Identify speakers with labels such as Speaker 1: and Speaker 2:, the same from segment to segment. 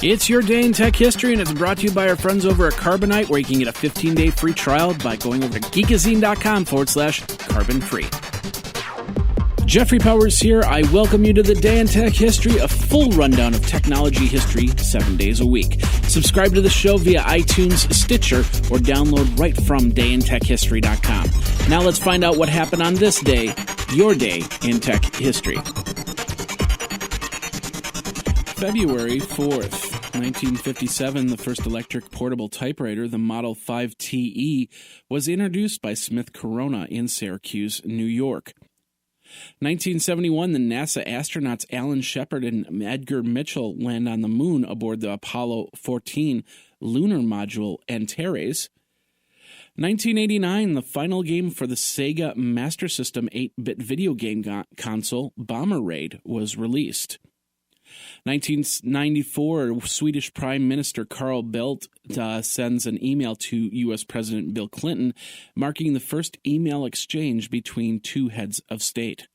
Speaker 1: It's your day in tech history, and it's brought to you by our friends over at Carbonite, where you can get a 15-day free trial by going over to geekazine.com/carbon-free. Jeffrey Powers here. I welcome you to the Day in Tech History, a full rundown of technology history 7 days a week. Subscribe to the show via iTunes, Stitcher, or download right from dayintechhistory.com. Now let's find out what happened on this day, your day in tech history. February 4th, 1957, the first electric portable typewriter, the Model 5 TE, was introduced by Smith Corona in Syracuse, New York. 1971, the NASA astronauts Alan Shepard and Edgar Mitchell land on the moon aboard the Apollo 14 lunar module Antares. 1989, the final game for the Sega Master System 8-bit video game console, Bomber Raid, was released. 1994, Swedish Prime Minister Carl Bildt sends an email to U.S. President Bill Clinton, marking the first email exchange between two heads of state.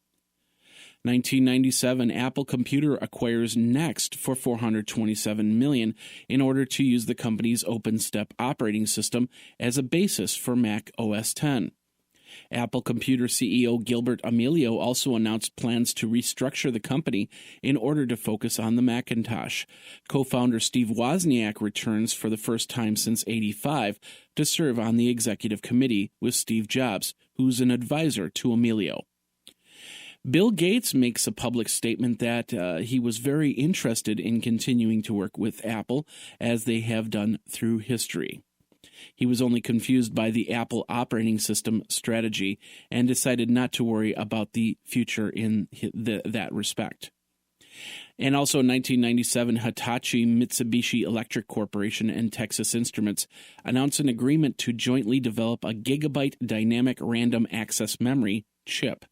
Speaker 1: 1997, Apple Computer acquires NeXT for $427 million in order to use the company's OpenStep operating system as a basis for Mac OS X. Apple Computer CEO Gil Amelio also announced plans to restructure the company in order to focus on the Macintosh. Co-founder Steve Wozniak returns for the first time since '85 to serve on the executive committee with Steve Jobs, who's an advisor to Amelio. Bill Gates makes a public statement that he was very interested in continuing to work with Apple, as they have done through history. He was only confused by the Apple operating system strategy and decided not to worry about the future in that respect. And also in 1997, Hitachi, Mitsubishi Electric Corporation, and Texas Instruments announced an agreement to jointly develop a gigabyte dynamic random access memory chip.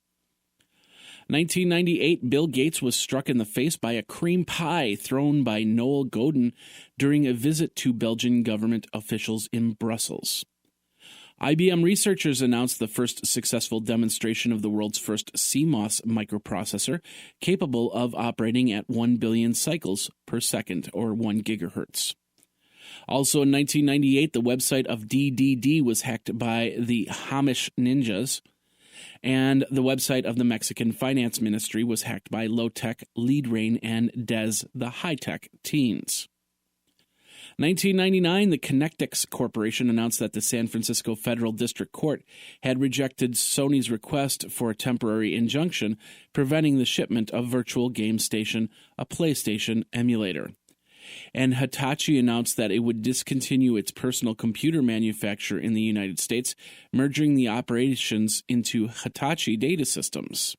Speaker 1: 1998, Bill Gates was struck in the face by a cream pie thrown by Noel Godin during a visit to Belgian government officials in Brussels. IBM researchers announced the first successful demonstration of the world's first CMOS microprocessor, capable of operating at 1 billion cycles per second, or 1 gigahertz. Also in 1998, the website of DDD was hacked by the Hamish Ninjas, and the website of the Mexican Finance Ministry was hacked by Low-Tech, Leadrain, and Dez, the high-tech teens. 1999, the Connectix Corporation announced that the San Francisco Federal District Court had rejected Sony's request for a temporary injunction preventing the shipment of Virtual Game Station, a PlayStation emulator. And Hitachi announced that it would discontinue its personal computer manufacture in the United States, merging the operations into Hitachi Data Systems.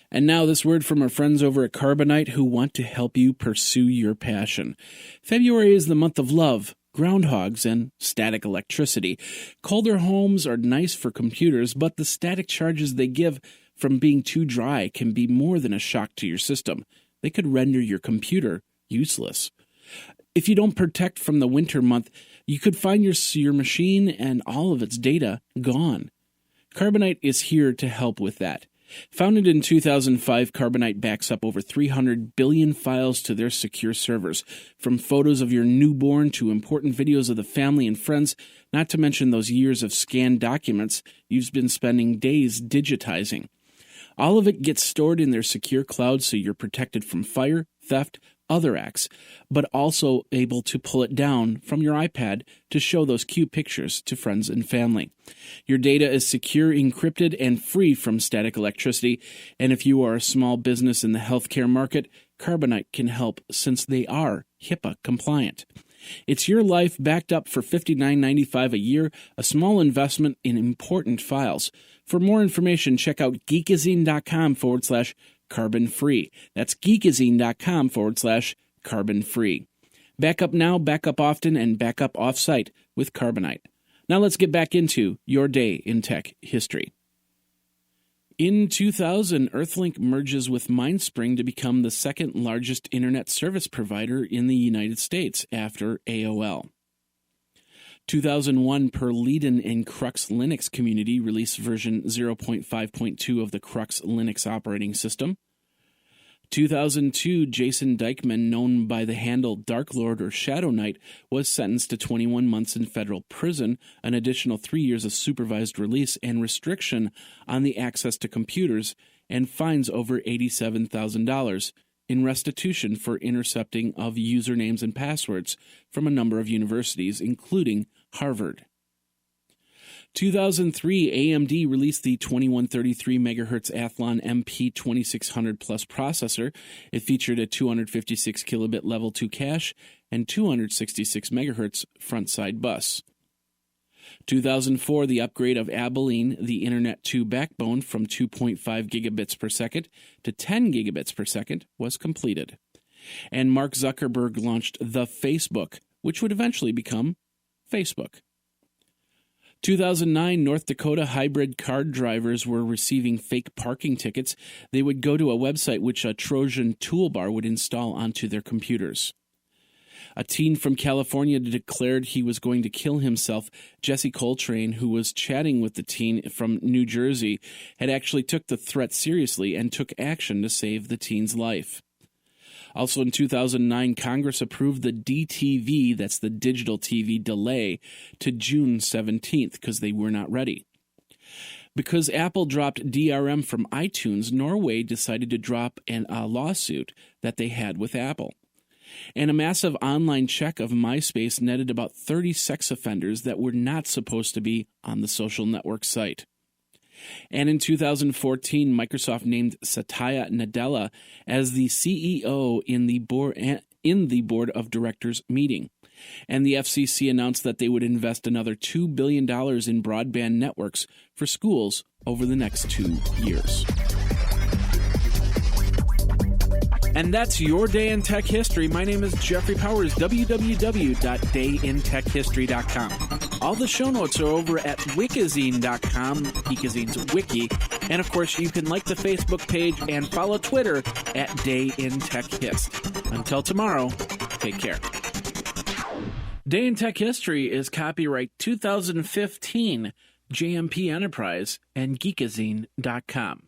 Speaker 1: And now this word from our friends over at Carbonite, who want to help you pursue your passion. February is the month of love, groundhogs, and static electricity. Colder homes are nice for computers, but the static charges they give from being too dry can be more than a shock to your system. They could render your computer useless. If you don't protect from the winter month, you could find your machine and all of its data gone. Carbonite is here to help with that. Founded in 2005, Carbonite backs up over 300 billion files to their secure servers, from photos of your newborn to important videos of the family and friends, not to mention those years of scanned documents you've been spending days digitizing. All of it gets stored in their secure cloud, so you're protected from fire, theft, other acts, but also able to pull it down from your iPad to show those cute pictures to friends and family. Your data is secure, encrypted, and free from static electricity, and if you are a small business in the healthcare market, Carbonite can help since they are HIPAA compliant. It's your life backed up for $59.95 a year, a small investment in important files. For more information, check out geekazine.com/carbon-free. That's geekazine.com/carbon-free. Back up now, back up often, and back up off-site with Carbonite. Now let's get back into your day in tech history. In 2000, EarthLink merges with MindSpring to become the second largest internet service provider in the United States after AOL. 2001, Perleden and Crux Linux community released version 0.5.2 of the Crux Linux operating system. 2002, Jason Dykman, known by the handle Dark Lord or Shadow Knight, was sentenced to 21 months in federal prison, an additional 3 years of supervised release, and restriction on the access to computers, and fines over $87,000 in restitution for intercepting of usernames and passwords from a number of universities, including Harvard. 2003, AMD released the 2133 MHz Athlon MP2600 Plus processor. It featured a 256 kilobit level 2 cache and 266 MHz front-side bus. 2004, the upgrade of Abilene, the Internet 2 backbone, from 2.5 gigabits per second to 10 gigabits per second was completed. And Mark Zuckerberg launched the Facebook, which would eventually become Facebook. 2009, North Dakota hybrid car drivers were receiving fake parking tickets. They would go to a website which a Trojan toolbar would install onto their computers. A teen from California declared he was going to kill himself. Jesse Coltrane, who was chatting with the teen from New Jersey, had actually took the threat seriously and took action to save the teen's life. Also in 2009, Congress approved the DTV, that's the digital TV delay, to June 17th because they were not ready. Because Apple dropped DRM from iTunes, Norway decided to drop a lawsuit that they had with Apple. And a massive online check of MySpace netted about 30 sex offenders that were not supposed to be on the social network site. And in 2014, Microsoft named Satya Nadella as the CEO in the board of directors meeting. And the FCC announced that they would invest another $2 billion in broadband networks for schools over the next 2 years. And that's your Day in Tech History. My name is Jeffrey Powers, www.dayintechhistory.com. All the show notes are over at wikizine.com, Geekazine's wiki. And, of course, you can like the Facebook page and follow Twitter at Day in Tech Hist. Until tomorrow, take care. Day in Tech History is copyright 2015, JMP Enterprise and Geekazine.com.